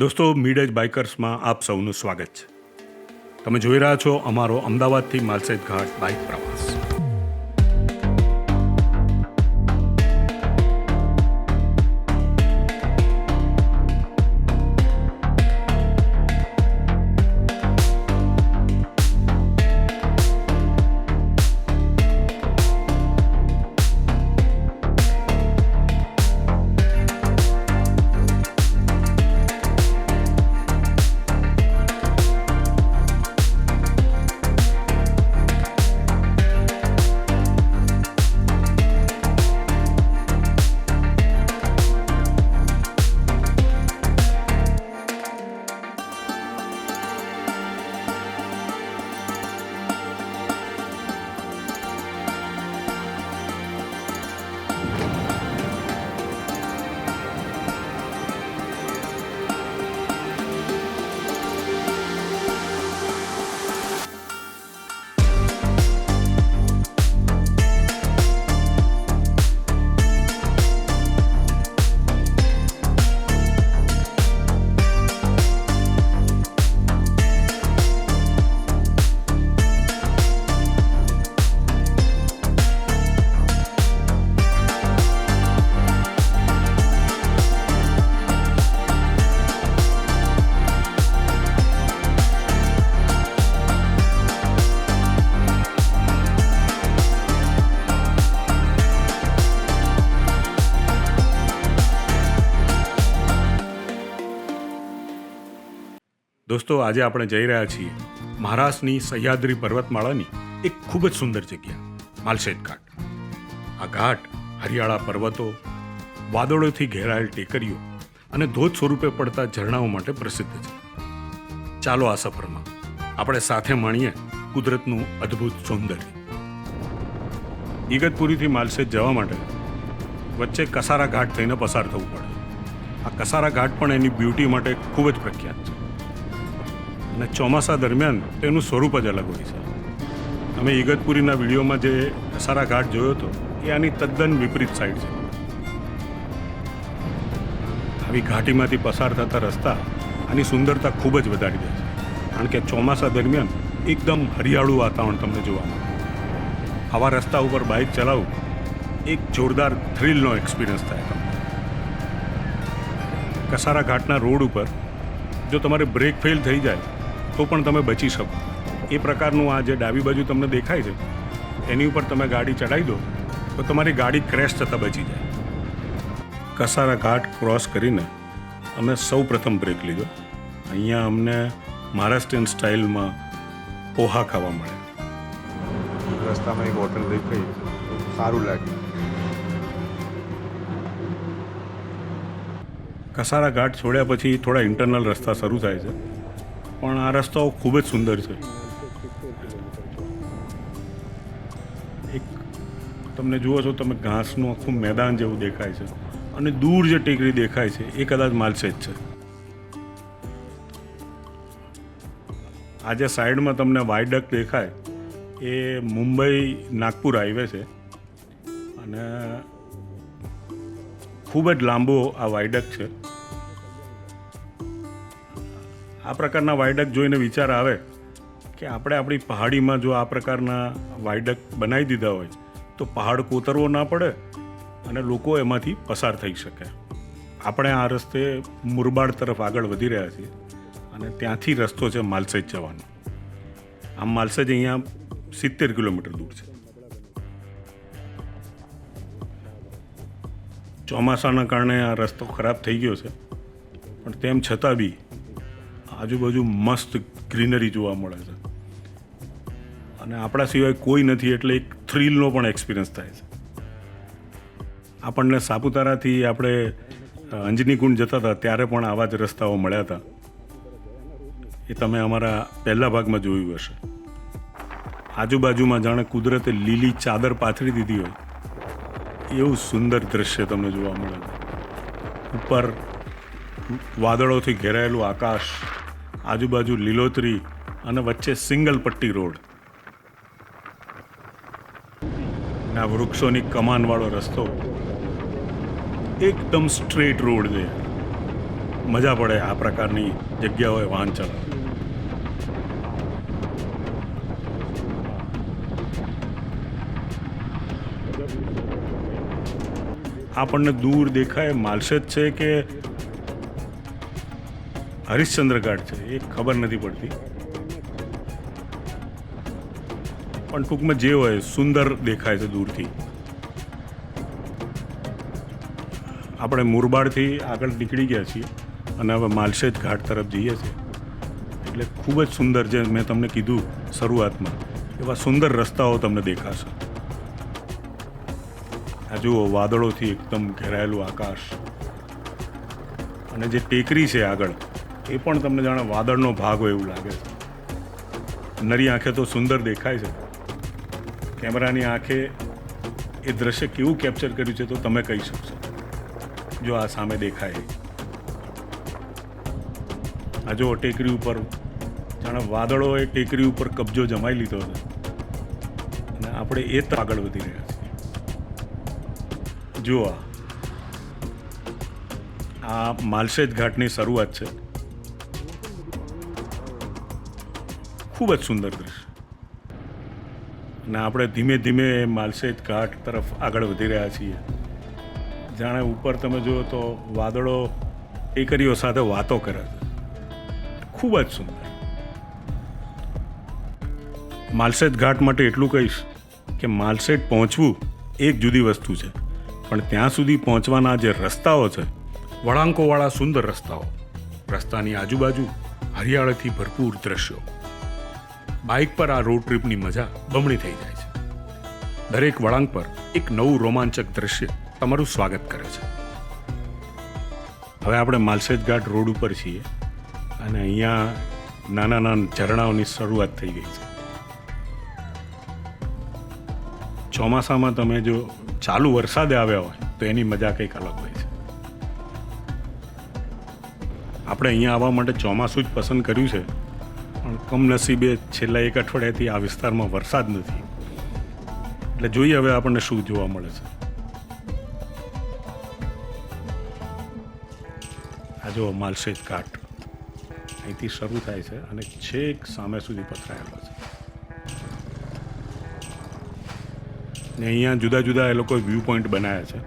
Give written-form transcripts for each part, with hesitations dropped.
દોસ્તો, મિડ એજ બાઇકર્સમાં આપ સૌનું સ્વાગત છે. તમે જોઈ રહ્યા છો અમારો અમદાવાદથી માલસેજ ઘાટ બાઇક પ્રવાસ. દોસ્તો, આજે આપણે જઈ રહ્યા છીએ મહારાષ્ટ્રની સહ્યાદ્રી પર્વતમાળાની એક ખૂબ જ સુંદર જગ્યા, માલસેજ ઘાટ. આ ઘાટ હરિયાળા પર્વતો, વાદળોથી ઘેરાયેલ ટેકરીઓ અને ધોધ સ્વરૂપે પડતા ઝરણાઓ માટે પ્રસિદ્ધ છે. ચાલો આ સફરમાં આપણે સાથે માણીએ કુદરતનું અદ્ભુત સૌંદર્ય. ઇગતપુરીથી માલસેજ જવા માટે વચ્ચે કસારા ઘાટ થઈને પસાર થવું પડે. આ કસારા ઘાટ પણ એની બ્યુટી માટે ખૂબ જ પ્રખ્યાત છે અને ચોમાસા દરમિયાન તેનું સ્વરૂપ જ અલગ હોય છે. અમે ઇગતપુરીના વિડીયોમાં જે કસારા ઘાટ જોયો હતો એ આની તદ્દન વિપરીત સાઈડ છે. આવી ઘાટીમાંથી પસાર થતા રસ્તા આની સુંદરતા ખૂબ જ વધારી દે છે, કારણ કે ચોમાસા દરમિયાન એકદમ હરિયાળું વાતાવરણ તમને જોવા મળે. આવા રસ્તા ઉપર બાઇક ચલાવવું એક જોરદાર થ્રિલનો એક્સપિરિયન્સ થાય તમને. કસારા ઘાટના રોડ ઉપર જો તમારે બ્રેક ફેલ થઈ જાય તો પણ તમે બચી શકો એ પ્રકારનું આ જે ડાબી બાજુ તમને દેખાય છે એની ઉપર તમે ગાડી ચડાવી દો તો તમારી ગાડી ક્રેશ થતાં બચી જાય. કસારા ઘાટ ક્રોસ કરીને અમે સૌ પ્રથમ બ્રેક લીધો. અહીંયા અમને મહારાષ્ટ્રીયન સ્ટાઇલમાં પોહા ખાવા મળ્યા. રસ્તામાં એક હોટલ દેખાઈ, સારું લાગ્યું. કસારા ઘાટ છોડ્યા પછી થોડા ઇન્ટરનલ રસ્તા શરૂ થાય છે, પણ આ રસ્તાઓ ખૂબ જ સુંદર છે. એક તમને જુઓ છો તમે ઘાસનું આખું મેદાન જેવું દેખાય છે અને દૂર જે ટેકરી દેખાય છે એ કદાચ માલસેજ છે. આ જે સાઈડમાં તમને વાયડક્ટ દેખાય એ મુંબઈ નાગપુર હાઈવે છે અને ખૂબ જ લાંબો આ વાયડક્ટ છે. આ પ્રકારના વાયડક્ટ જોઈને વિચાર આવે કે આપણે આપણી પહાડીમાં જો આ પ્રકારના વાયડક્ટ બનાવી દીધા હોય તો પહાડ કોતરવો ના પડે અને લોકો એમાંથી પસાર થઈ શકે. આપણે આ રસ્તે મુરબાડ તરફ આગળ વધી રહ્યા છીએ અને ત્યાંથી રસ્તો છે માલસેજ જવાનો. આમ માલસેજ અહીંયા 70 કિલોમીટર દૂર છે. ચોમાસાના કારણે આ રસ્તો ખરાબ થઈ ગયો છે, પણ તેમ છતાં બી આજુબાજુ મસ્ત ગ્રીનરી જોવા મળે છે અને આપણા સિવાય કોઈ નથી એટલે એક થ્રિલનો પણ એક્સપિરિયન્સ થાય છે. આપણને સાપુતારાથી આપણે અંજની કુંડ જતા હતા ત્યારે પણ આવા જ રસ્તાઓ મળ્યા હતા. એ તમે અમારા પહેલા ભાગમાં જોયું હશે. આજુબાજુમાં જાણે કુદરતે લીલી ચાદર પાથરી દીધી હોય એવું સુંદર દ્રશ્ય તમને જોવા મળે છે. ઉપર વાદળોથી ઘેરાયેલું આકાશ, આજુબાજુ લીલોતરી અને વચ્ચે સિંગલ પટ્ટી રોડ. આ વૃક્ષોની કમાનવાળો રસ્તો એકદમ સ્ટ્રેટ રોડ છે. મજા પડે આ પ્રકારની જગ્યાઓએ વાહન ચલાવવા. આપણને દૂર દેખાય માલશેજ છે કે હરિશ્ચંદ્ર ઘાટ છે એ ખબર નથી પડતી, પણ ટૂંકમાં જે હોય સુંદર દેખાય છે દૂરથી. આપણે મુરબાડથી આગળ નીકળી ગયા છીએ અને હવે માલશેજ ઘાટ તરફ જઈએ છીએ. એટલે ખૂબ જ સુંદર, જે મેં તમને કીધું શરૂઆતમાં, એવા સુંદર રસ્તાઓ તમને દેખાશે. આ જુઓ, વાદળોથી એકદમ ઘેરાયેલું આકાશ, અને જે ટેકરી છે આગળ એ પણ તમને જાણે વાદળનો ભાગ હોય એવું લાગે છે. નરી આંખે તો સુંદર દેખાય છે, કેમેરાની આંખે એ દ્રશ્ય કેવું કેપ્ચર કર્યું છે તો તમે કહી શકશો. જો આ સામે દેખાય, આ જો ટેકરી ઉપર જાણે વાદળોએ ટેકરી ઉપર કબજો જમાઈ લીધો છે અને આપણે એ તો આગળ વધી રહ્યા છીએ. જો આ માલશેજ ઘાટની શરૂઆત છે. ખૂબ જ સુંદર દ્રશ્ય. અને આપણે ધીમે ધીમે માલશેજ ઘાટ તરફ આગળ વધી રહ્યા છીએ. જાણે ઉપર તમે જુઓ તો વાદળો ટેકરીઓ સાથે વાતો કરે છે. ખૂબ જ સુંદર. માલશેજ ઘાટ માટે એટલું કહીશ કે માલશેજ પહોંચવું એક જુદી વસ્તુ છે, પણ ત્યાં સુધી પહોંચવાના જે રસ્તાઓ છે, વળાંકોવાળા સુંદર રસ્તાઓ, રસ્તાની આજુબાજુ હરિયાળીથી ભરપૂર દ્રશ્યો, બાઇક પર આ રોડ ટ્રીપની મજા બમણી થઈ જાય છે. દરેક વળાંક પર એક નવું રોમાંચક દ્રશ્ય તમારું સ્વાગત કરે છે. હવે આપણે માલશેજ ઘાટ રોડ ઉપર છીએ અને અહીંયા નાના નાના ઝરણાઓની શરૂઆત થઈ ગઈ છે. ચોમાસામાં તમે જો ચાલુ વરસાદે આવ્યા હોય તો એની મજા કંઈક અલગ હોય છે. આપણે અહીંયા આવવા માટે ચોમાસું જ પસંદ કર્યું છે, પણ કમનસીબે છેલ્લા એક અઠવાડિયાથી આ વિસ્તારમાં વરસાદ નથી. એટલે જોઈએ હવે આપણને શું જોવા મળે છે. આ જો માલશેજ ઘાટ અહીંથી શરૂ થાય છે અને છેક સામે સુધી પથરાયેલો છે. ને અહીંયા જુદા જુદા એ લોકોએ વ્યૂ પોઈન્ટ બનાવ્યા છે.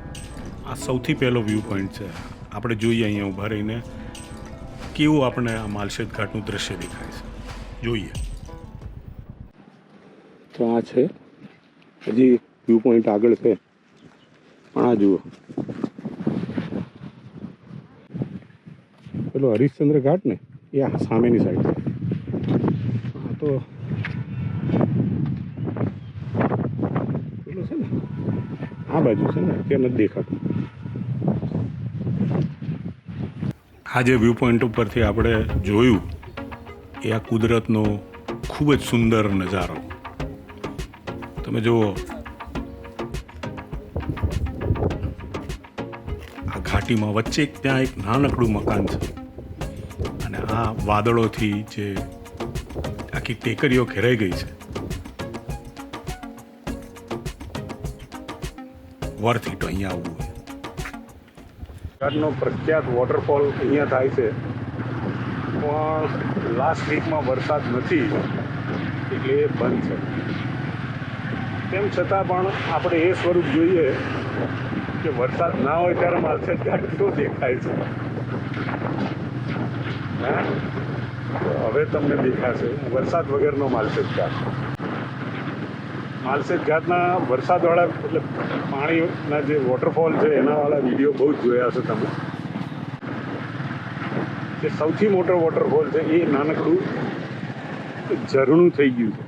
આ સૌથી પહેલો વ્યૂ પોઈન્ટ છે. આપણે જોઈએ અહીંયા ઊભા રહીને કેવું આપણે આ માલશેજ ઘાટનું દ્રશ્ય દેખાય છે. જોઈએ તો આ છે, હજી વ્યૂ પોઈન્ટ આગળ છે, પણ આ જુઓ પેલો હરિશ્ચંદ્ર ઘાટ ને એ આ સામેની સાઈડ છે. આ તો પેલો છે ને આ બાજુ છે ને, ત્યાં નથી દેખાતું. આ જે વ્યૂ પોઈન્ટ ઉપરથી આપણે જોયું એ આ કુદરતનો ખૂબ જ સુંદર નજારો. તમે જુઓ, આ ઘાટીમાં વચ્ચે ત્યાં એક નાનકડું મકાન છે અને આ વાદળોથી જે આખી ટેકરીઓ ઘેરાઈ ગઈ છે. વર્થ ઇટ અહીંયા આવવું હોય. ઘાટનો પ્રખ્યાત વોટરફોલ અહીંયા થાય છે, પણ લાસ્ટ વીકમાં વરસાદ નથી એટલે એ બંધ છે. તેમ છતાં પણ આપણે એ સ્વરૂપ જોઈએ કે વરસાદ ના હોય ત્યારે માલશેજ ઘાટ કેવો દેખાય છે. હા, તો હવે તમને દેખાશે વરસાદ વગરનો માલશેજ ઘાટ. માલશેજ ઘાટના વરસાદવાળા એટલે પાણીના જે વોટરફોલ છે એનાવાળા વિડીયો બહુ જ જોયા હશે તમે. જે સૌથી મોટો વોટરફોલ છે એ નાનકડું ઝરણું થઈ ગયું છે.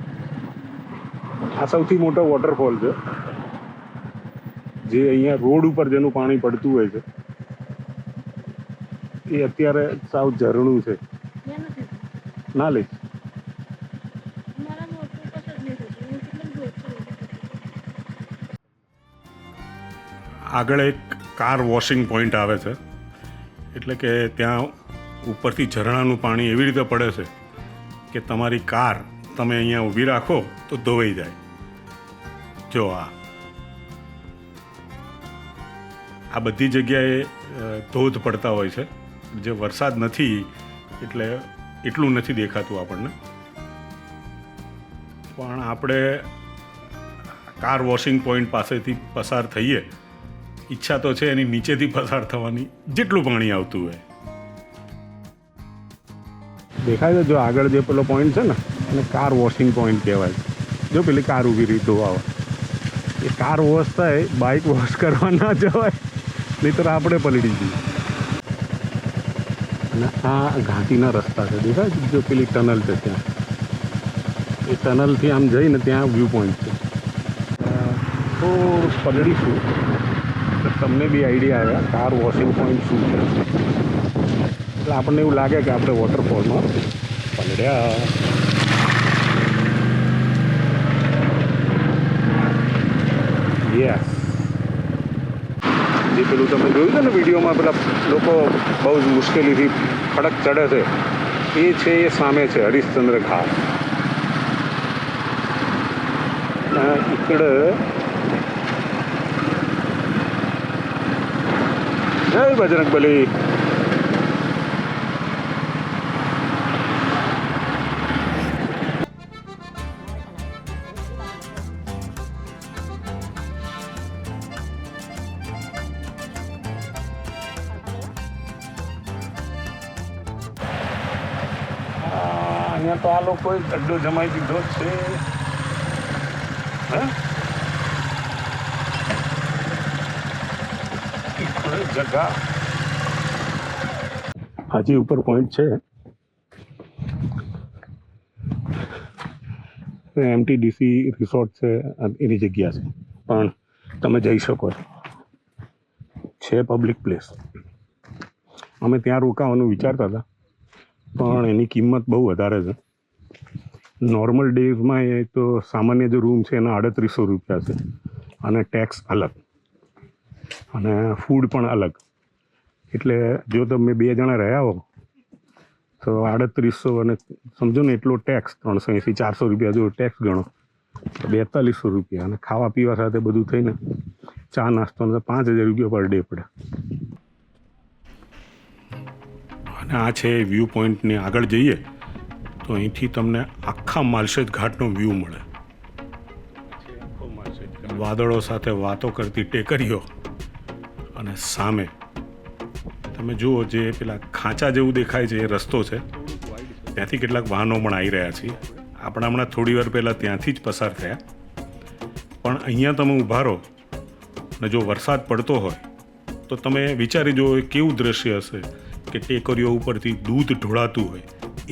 આ સૌથી મોટો વોટરફોલ છે, જે અહીંયા રોડ ઉપર જેનું પાણી પડતું હોય છે એ અત્યારે સાવ ઝરણું છે. ના લે આગળ એક કાર વોશિંગ પોઈન્ટ આવે છે, એટલે કે ત્યાં ઉપરથી ઝરણાનું પાણી એવી રીતે પડે છે કે તમારી કાર તમે અહીંયા ઊભી રાખો તો ધોવાઈ જાય. જો આ બધી જગ્યાએ ધોધ પડતા હોય છે જે વરસાદ નથી એટલે એટલું નથી દેખાતું આપણને. પણ આપણે કાર વોશિંગ પોઈન્ટ પાસેથી પસાર થઈએ, ઈચ્છા તો છે એની નીચેથી પસાર થવાની, જેટલું પાણી આવતું હોય. દેખાય છે જો આગળ જે પેલો પોઈન્ટ છે ને એને કાર વોશિંગ પોઈન્ટ કહેવાય. જો પેલી કાર ઊભી રહી ધોવા, એ કાર વોશ થાય, બાઇક વોશ કરવા ના જવાય, નહીંતર આપણે પલળી જઈએ. અને આ ઘાટીના રસ્તા છે, દેખાય જો પેલી ટનલ છે ત્યાં, એ ટનલથી આમ જઈને ત્યાં વ્યૂ પોઈન્ટ છે. થોડું પલળીશું તો તમને બી આઈડિયા આવ્યા કાર વોશિંગ પોઈન્ટ શું છે. એટલે આપણને એવું લાગે કે આપણે વોટરફોલમાં પલળ્યા. યસ, જે પેલું તમે જોયું છે ને વિડીયોમાં, પેલા લોકો બહુ જ મુશ્કેલીથી ખડક ચડે છે, એ છે, એ સામે છે હરિશ્ચંદ્ર ઘાટ. इकड़ जय बजरंग बली. અહીંયા તો આ લોકોએ ગड्ढो જમાઈ દીધો છે. જગા હજી ઉપર પોઈન્ટ છે, એમટીડીસી રિસોર્ટ છે, એની જગ્યા છે, પણ તમે જઈ શકો છો, છે પબ્લિક પ્લેસ. અમે ત્યાં રોકાવાનું વિચારતા હતા, પણ એની કિંમત બહુ વધારે છે. નોર્મલ ડેઝમાં એ તો સામાન્ય જે રૂમ છે એના 3800 રૂપિયા છે, અને ટેક્સ અલગ, અને ફૂડ પણ અલગ. એટલે જો તમે 2 જણા રહ્યા હો તો 3800, અને સમજો ને એટલો ટેક્સ 380-400 રૂપિયા જો ટેક્સ ગણો તો 4200 રૂપિયા, અને ખાવા પીવા સાથે બધું થઈને ચા નાસ્તો 5000 રૂપિયા પર ડે પડે. અને આ છે વ્યૂ પોઈન્ટની આગળ જઈએ તો અહીંથી તમને આખા માલશેજ ઘાટનો વ્યૂ મળે. વાદળો સાથે વાતો કરતી ટેકરીઓ, અને સામે તમે જુઓ જે પેલા ખાંચા જેવું દેખાય છે એ રસ્તો છે, ત્યાંથી કેટલાક વાહનો પણ આવી રહ્યા છીએ. આપણે હમણાં થોડી વાર પહેલાં ત્યાંથી જ પસાર થયા. પણ અહીંયા તમે ઊભા રહો અને જો વરસાદ પડતો હોય તો તમે વિચારી જુઓ કેવું દ્રશ્ય હશે કે ટેકરીઓ ઉપરથી દૂધ ઢોળાતું હોય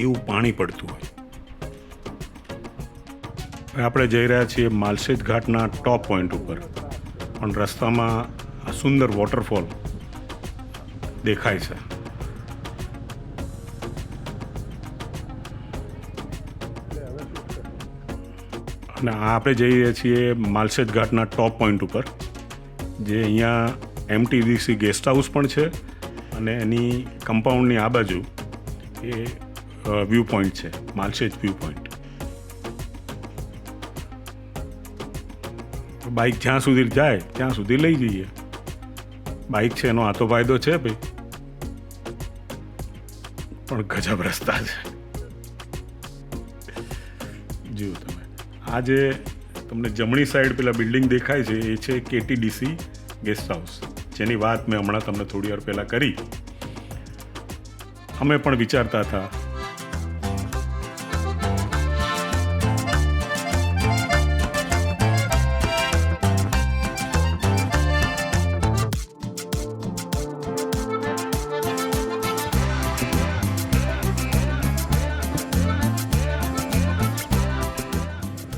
એવું પાણી પડતું હોય. આપણે જઈ રહ્યા છીએ માલશેજ ઘાટના ટોપ પોઈન્ટ ઉપર, પણ રસ્તામાં આ સુંદર વોટરફોલ દેખાય છે. અને આપણે જઈ રહ્યા છીએ માલશેજ ઘાટના ટોપ પોઈન્ટ ઉપર, જે અહીંયા એમટીડીસી ગેસ્ટ હાઉસ પણ છે, અને એની કમ્પાઉન્ડની આ બાજુ એ વ્યૂ પોઈન્ટ છે, માલશેજ વ્યૂ પોઈન્ટ. બાઇક જ્યાં સુધી જાય ત્યાં સુધી લઈ જઈએ. બાઇક છે એનો આ તો ફાયદો છે ભાઈ, પણ ગજબ રસ્તા છે. જુઓ તમે, આ જે તમને જમણી સાઈડ પેલા બિલ્ડિંગ દેખાય છે એ છે કેટીડીસી ગેસ્ટ હાઉસ, જેની વાત મેં હમણાં તમને થોડી વાર પહેલાં કરી. અમે પણ વિચારતા હતા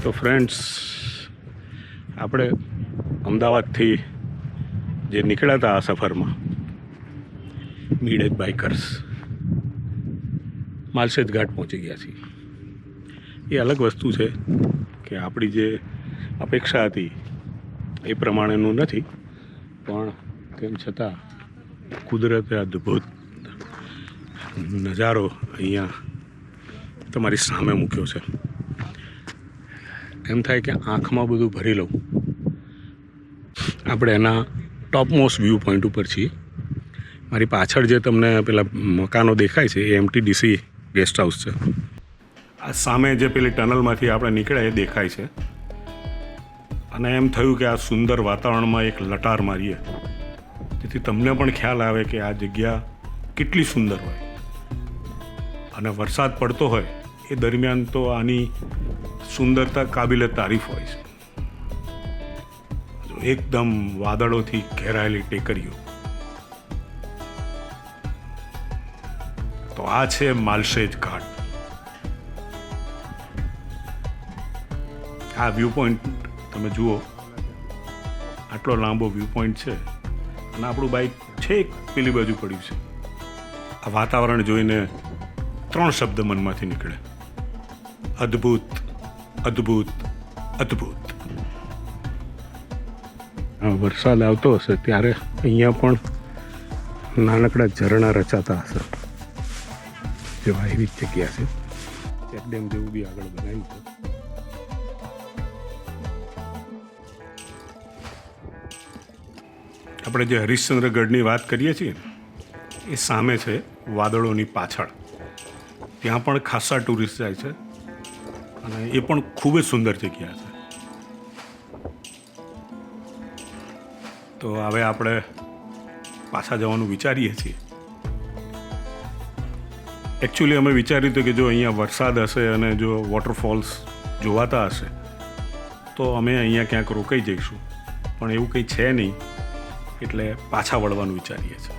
તો ફ્રેન્ડ્સ, આપણે અમદાવાદથી જે નીકળ્યા હતા આ સફરમાં, મીડેજ બાઇકર્સ માલશેજ ઘાટ પહોંચી ગયા છીએ. એ અલગ વસ્તુ છે કે આપણી જે અપેક્ષા હતી એ પ્રમાણેનું નથી, પણ તેમ છતાં કુદરતે અદ્ભુત નજારો અહીંયા તમારી સામે મૂક્યો છે. એમ થાય કે આંખમાં બધું ભરી લઉં. આપણે એના ટોપમોસ્ટ વ્યૂ પોઈન્ટ ઉપર છીએ, મારી પાછળ જે તમને પેલા મકાનો દેખાય છે એ MTDC ગેસ્ટ હાઉસ છે. આ સામે જે પેલી ટનલમાંથી આપણે નીકળ્યા એ દેખાય છે. અને એમ થયું કે આ સુંદર વાતાવરણમાં એક લટાર મારીએ, જેથી તમને પણ ખ્યાલ આવે કે આ જગ્યા કેટલી સુંદર હોય. અને વરસાદ પડતો હોય એ દરમિયાન તો આની સુંદરતા કાબિલે તારીફ હોય છે. એકદમ વાદળોથી ઘેરાયેલી ટેકરીઓ. તો આ છે માલશેજ ઘાટ. આ વ્યૂ પોઈન્ટ તમે જુઓ, આટલો લાંબો વ્યૂ પોઈન્ટ છે અને આપણું બાઇક છેક પેલી બાજુ પડ્યું છે. આ વાતાવરણ જોઈને 3 શબ્દ મનમાંથી નીકળે: અદ્ભુત, અદ્ભુત, અદ્ભુત. વરસાદ આવતો હશે ત્યારે અહીંયા પણ નાનકડા ઝરણા રચાતા હશે, જેવા એવી જ જગ્યા છે. ચેકડેમ જેવું બી આગળ બનાવ્યું છે. આપણે જે હરિશ્ચંદ્રગઢની વાત કરીએ છીએ એ સામે છે, વાદળોની પાછળ. ત્યાં પણ ખાસા ટુરિસ્ટ જાય છે અને એ પણ ખૂબ જ સુંદર જગ્યા છે. તો હવે આપણે પાછા જવાનું વિચારીએ છીએ. એકચ્યુઅલી અમે વિચાર્યું હતું કે જો અહીંયા વરસાદ હશે અને જો વોટરફોલ્સ જોવાતા હશે તો અમે અહીંયા ક્યાંક રોકાઈ જઈશું, પણ એવું કંઈ છે નહીં, એટલે પાછા વળવાનું વિચારીએ છીએ.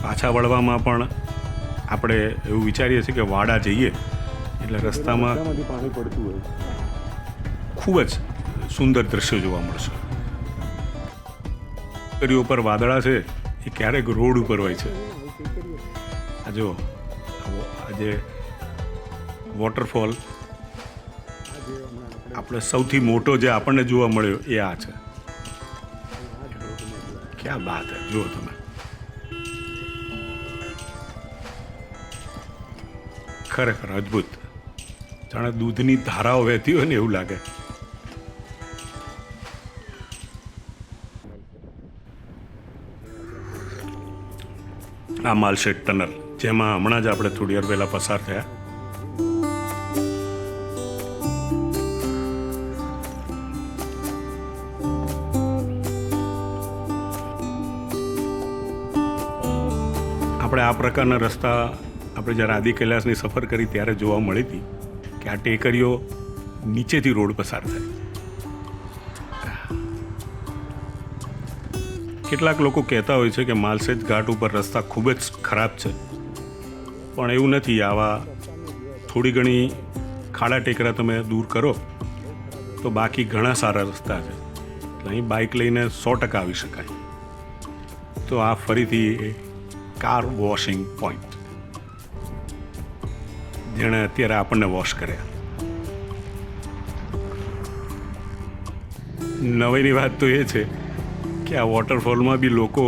પાછા વળવામાં પણ આપણે એવું વિચારીએ છીએ કે વાડા જઈએ એટલે રસ્તામાં પાણી પડતું હોય, ખૂબ જ સુંદર દ્રશ્યો જોવા મળશે. ટેકરીઓ ઉપર વાદળા છે એ ક્યારેક રોડ ઉપર હોય છે. આ જો આજે વોટરફોલ આપણે સૌથી મોટો જે આપણને જોવા મળ્યો એ આ છે. ક્યાં બાત હે, જુઓ તમે. ખરેખર અદ્ભુત, જાણે દૂધની ધારાઓ વહેતી હોય ને એવું લાગે. આ માલશેજ ટનલ, જેમાં હમણાં જ આપણે થોડી વાર પહેલા પસાર થયા. આપણે આ પ્રકારના રસ્તા આપણે જ્યારે આદિ કૈલાસની સફર કરી ત્યારે જોવા મળી હતી કે આ ટેકરીઓ નીચેથી રોડ પસાર થાય. કેટલાક લોકો કહેતા હોય છે કે માલશેજ ઘાટ ઉપર રસ્તા ખૂબ જ ખરાબ છે, પણ એવું નથી. આવા થોડી ઘણી ખાડા ટેકરા તમે દૂર કરો તો બાકી ઘણા સારા રસ્તા છે. એટલે અહીં બાઇક લઈને 100% આવી શકાય. તો આ ફરીથી કાર વોશિંગ પોઈન્ટ, જેણે અત્યારે આપણને વોશ કર્યા. નવાઈની વાત તો એ છે કે આ વોટરફોલમાં બી લોકો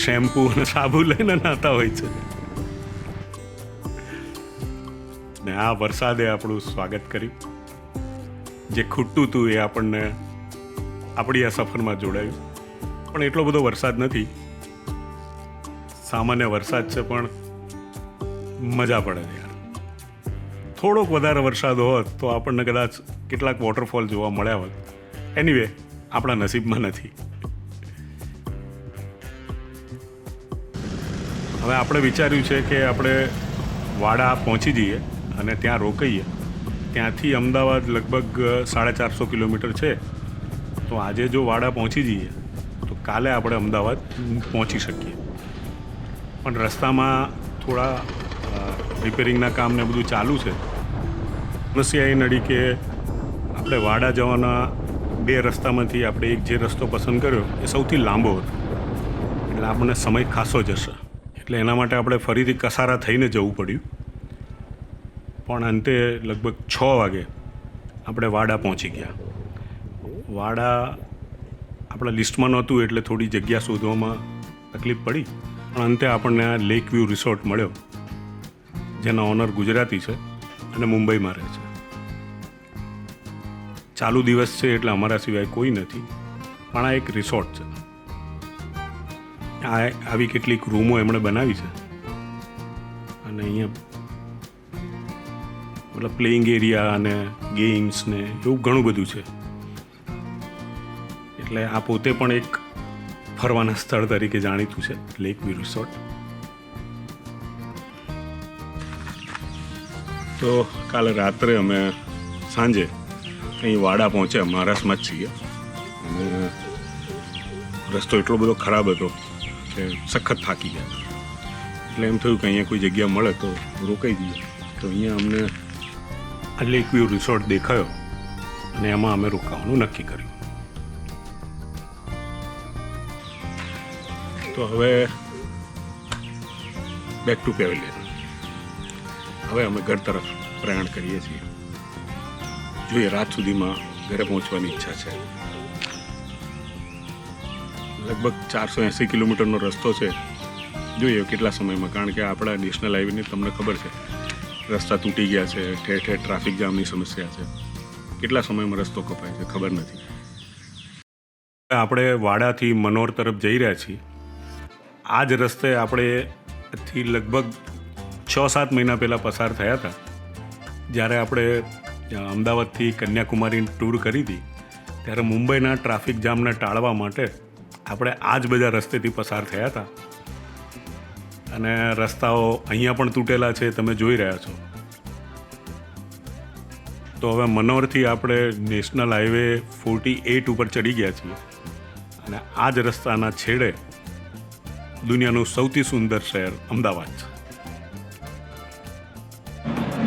શેમ્પૂ અને સાબુ લઈને નહાતા હોય છે. ને આ વરસાદે આપણું સ્વાગત કર્યું. જે ખૂટતું હતું એ આપણને આપણી આ સફરમાં જોડાયું. પણ એટલો બધો વરસાદ નથી, સામાન્ય વરસાદ છે, પણ મજા પડે છે યાર. થોડોક વધારે વરસાદ હોત તો આપણને કદાચ કેટલાક વોટરફોલ જોવા મળ્યા હોત. એનીવે, આપણા નસીબમાં નથી. હવે આપણે વિચાર્યું છે કે આપણે વાડા પહોંચી જઈએ અને ત્યાં રોકાઈએ. ત્યાંથી અમદાવાદ લગભગ 450 કિલોમીટર છે. તો આજે જો વાડા પહોંચી જઈએ તો કાલે આપણે અમદાવાદ પહોંચી શકીએ. પણ રસ્તામાં થોડા રિપેરિંગના કામ ને બધું ચાલુ છે. સમસ્યા એ નડી કે આપણે વાડા જવાના 2 રસ્તામાંથી આપણે એક જે રસ્તો પસંદ કર્યો એ સૌથી લાંબો હતો, એટલે આપણને સમય ખાસો જશે. એટલે એના માટે આપણે ફરીથી કસારા થઈને જવું પડ્યું. પણ અંતે લગભગ 6 વાગે આપણે વાડા પહોંચી ગયા. વાડા આપણા લિસ્ટમાં નહોતું એટલે થોડી જગ્યા શોધવામાં તકલીફ પડી. પણ અંતે આપણને આ લેક વ્યૂ રિસોર્ટ મળ્યો, જેના ઓનર ગુજરાતી છે અને મુંબઈમાં રહે છે. ચાલુ દિવસ છે એટલે અમારા સિવાય કોઈ નથી, પણ આ એક રિસોર્ટ છે. આવી કેટલીક રૂમો એમણે બનાવી છે અને અહીંયા મતલબ પ્લેઇંગ એરિયા અને ગેમ્સ ને એવું ઘણું બધું છે. એટલે આ પોતે પણ એક ફરવાના સ્થળ તરીકે જાણીતું છે, લેક વ્યૂ રિસોર્ટ. તો કાલે રાત્રે અમે સાંજે અહીં વાડા પહોંચ્યા, મહારાષ્ટ્રમાં જ છીએ. અને રસ્તો એટલો બધો ખરાબ હતો કે સખત થાકી ગયા. એટલે એમ થયું કે અહીંયા કોઈ જગ્યા મળે તો રોકાઈ દઈએ. તો અહીંયા અમને આ લેક વ્યૂ રિસોર્ટ દેખાયો અને એમાં અમે રોકાવાનું નક્કી કર્યું. તો હવે બેક ટુ પેવેલિયન. હવે અમે ઘર તરફ પ્રયાણ કરીએ છીએ. જોઈએ, રાત સુધીમાં ઘરે પહોંચવાની ઈચ્છા છે. લગભગ 480 કિલોમીટરનો રસ્તો છે. જોઈએ કેટલા સમયમાં, કારણ કે આપણા નેશનલ હાઈવેની તમને ખબર છે રસ્તા તૂટી ગયા છે, ઠેર ઠેર ટ્રાફિક જામની સમસ્યા છે. કેટલા સમયમાં રસ્તો કપાય છે ખબર નથી. આપણે વાડાથી મનોર તરફ જઈ રહ્યા છીએ. આ જ રસ્તે આપણેથી લગભગ 6-7 મહિના પહેલાં પસાર થયા હતા, જ્યારે આપણે અમદાવાદથી કન્યાકુમારી ટૂર કરી હતી. ત્યારે મુંબઈના ટ્રાફિક જામને ટાળવા માટે આપણે આ જ બધા રસ્તેથી પસાર થયા હતા. અને રસ્તાઓ અહીંયા પણ તૂટેલા છે, તમે જોઈ રહ્યા છો. તો હવે મનોરથી આપણે નેશનલ હાઈવે 48 ઉપર ચડી ગયા છીએ અને આ જ રસ્તાના છેડે દુનિયાનું સૌથી સુંદર શહેર અમદાવાદ છે.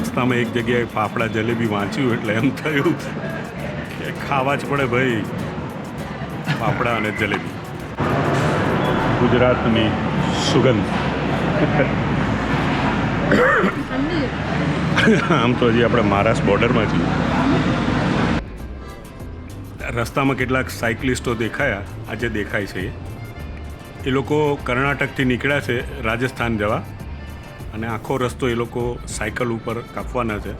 રસ્તામાં એક જગ્યાએ ફાફડા જલેબી વાંચ્યું એટલે એમ થયું કે ખાવા જ પડે ભાઈ, ફાફડા અને જલેબી. ગુજરાતની સુગંધ. આમ તો હજી આપણે મહારાષ્ટ્ર બોર્ડરમાં છીએ. રસ્તામાં કેટલાક સાયકલિસ્ટો દેખાયા. આજે દેખાય છે એ લોકો કર્ણાટકથી નીકળ્યા છે રાજસ્થાન જવા, અને આખો રસ્તો એ લોકો સાયકલ ઉપર કાપવાના છે.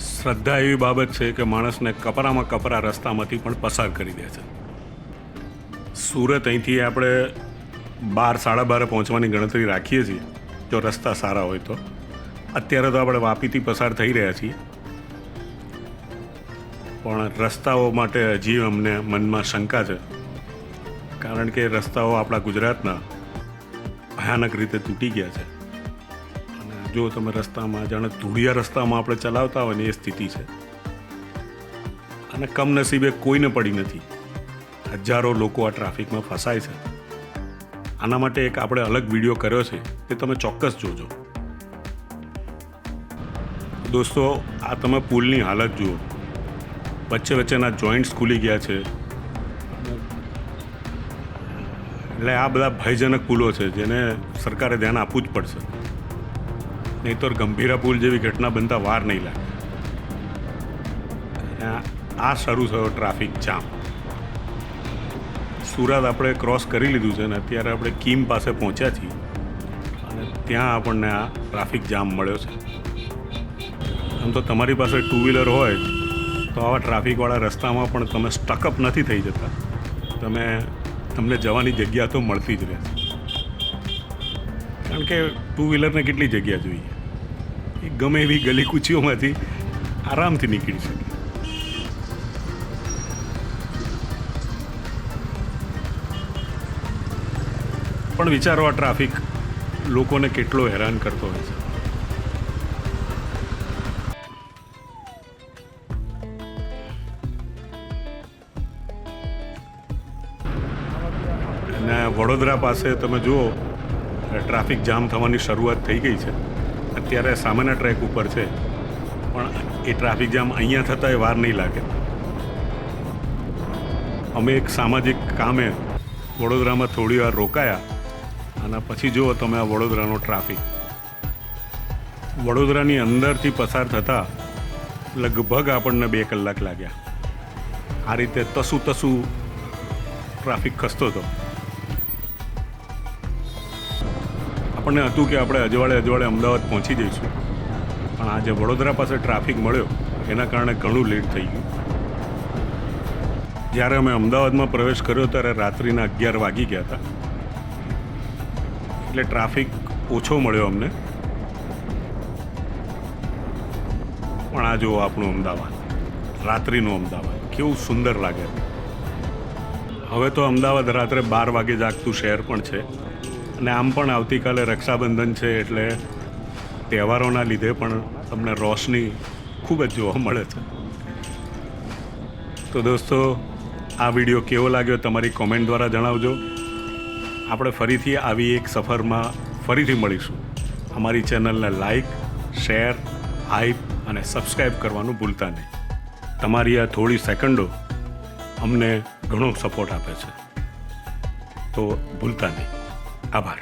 શ્રદ્ધા એવી બાબત છે કે માણસને કપરામાં કપરા રસ્તામાંથી પણ પસાર કરી દે છે. સુરત અહીંથી આપણે 12-12:30 પહોંચવાની ગણતરી રાખીએ છીએ જો રસ્તા સારા હોય તો. અત્યારે તો આપણે વાપીથી પસાર થઈ રહ્યા છીએ, પણ રસ્તાઓ માટે હજી અમને મનમાં શંકા છે, કારણ કે રસ્તાઓ આપણા ગુજરાતના ભયાનક રીતે તૂટી ગયા છે. અને જો તમે રસ્તામાં જાણે ધૂળિયા રસ્તામાં આપણે ચલાવતા હોય ને એ સ્થિતિ છે. અને કમનસીબે કોઈને પડી નથી. હજારો લોકો આ ટ્રાફિકમાં ફસાય છે. આના માટે એક આપણે અલગ વિડીયો કર્યો છે, તે તમે ચોક્કસ જોજો. દોસ્તો, આ તમે પુલની હાલત જુઓ. વચ્ચે વચ્ચેના જોઈન્ટ્સ ખુલી ગયા છે. એટલે આ બધા ભયજનક પુલો છે જેને સરકારે ધ્યાન આપવું જ પડશે, નહીંતર ગંભીરા પુલ જેવી ઘટના બનતા વાર નહીં લાગે. આ શરૂ થયો ટ્રાફિક જામ. સુરત આપણે ક્રોસ કરી લીધું છે ને અત્યારે આપણે કીમ પાસે પહોંચ્યા છીએ અને ત્યાં આપણને આ ટ્રાફિક જામ મળ્યો છે. આમ તો તમારી પાસે 2 વ્હીલર હોય તો આવા ટ્રાફિકવાળા રસ્તામાં પણ તમે સ્ટકઅપ નથી થઈ જતા. તમને જવાની જગ્યા તો મળતી જ રહે છે, કારણ કે 2 વ્હીલરને કેટલી જગ્યા જોઈએ. એ ગમે એવી ગલી કૂચીઓમાંથી આરામથી નીકળી શકે. પણ વિચારો, આ ટ્રાફિક લોકોને કેટલો હેરાન કરતો હોય છે. અને વડોદરા પાસે તમે જુઓ, ટ્રાફિક જામ થવાની શરૂઆત થઈ ગઈ છે. અત્યારે સામાન્ય ટ્રેક ઉપર છે, પણ એ ટ્રાફિક જામ અહીંયા થતાં એ વાર નહીં લાગે. અમે એક સામાજિક કામે વડોદરામાં થોડી વાર રોકાયા અને પછી જુઓ તમે આ વડોદરાનો ટ્રાફિક. વડોદરાની અંદરથી પસાર થતાં લગભગ આપણને 2 કલાક લાગ્યા. આ રીતે તસું ટ્રાફિક ખસતો હતો. આપણને હતું કે આપણે અજવાળે અમદાવાદ પહોંચી જઈશું, પણ આજે વડોદરા પાસે ટ્રાફિક મળ્યો એના કારણે ઘણું લેટ થઈ ગયું. જ્યારે અમે અમદાવાદમાં પ્રવેશ કર્યો ત્યારે રાત્રિના 11 વાગી ગયા હતા, એટલે ટ્રાફિક ઓછો મળ્યો અમને. પણ આ જુઓ આપણું અમદાવાદ, રાત્રિનું અમદાવાદ કેવું સુંદર લાગે. હવે તો અમદાવાદ રાત્રે 12 વાગે જાગતું શહેર પણ છે, અને આમ પણ આવતીકાલે રક્ષાબંધન છે, એટલે તહેવારોના લીધે પણ તમને રોશની ખૂબ જ જોવા મળે છે. તો દોસ્તો, આ વિડીયો કેવો લાગ્યો તમારી કોમેન્ટ દ્વારા જણાવજો. આપણે ફરીથી આવી એક સફરમાં ફરીથી મળીશું. અમારી ચેનલને લાઈક, શેર, હાઈપ અને સબસ્ક્રાઈબ કરવાનું ભૂલતા નહીં. તમારી આ થોડી સેકન્ડો અમને ઘણો સપોર્ટ આપે છે, તો ભૂલતા નહીં. આભાર.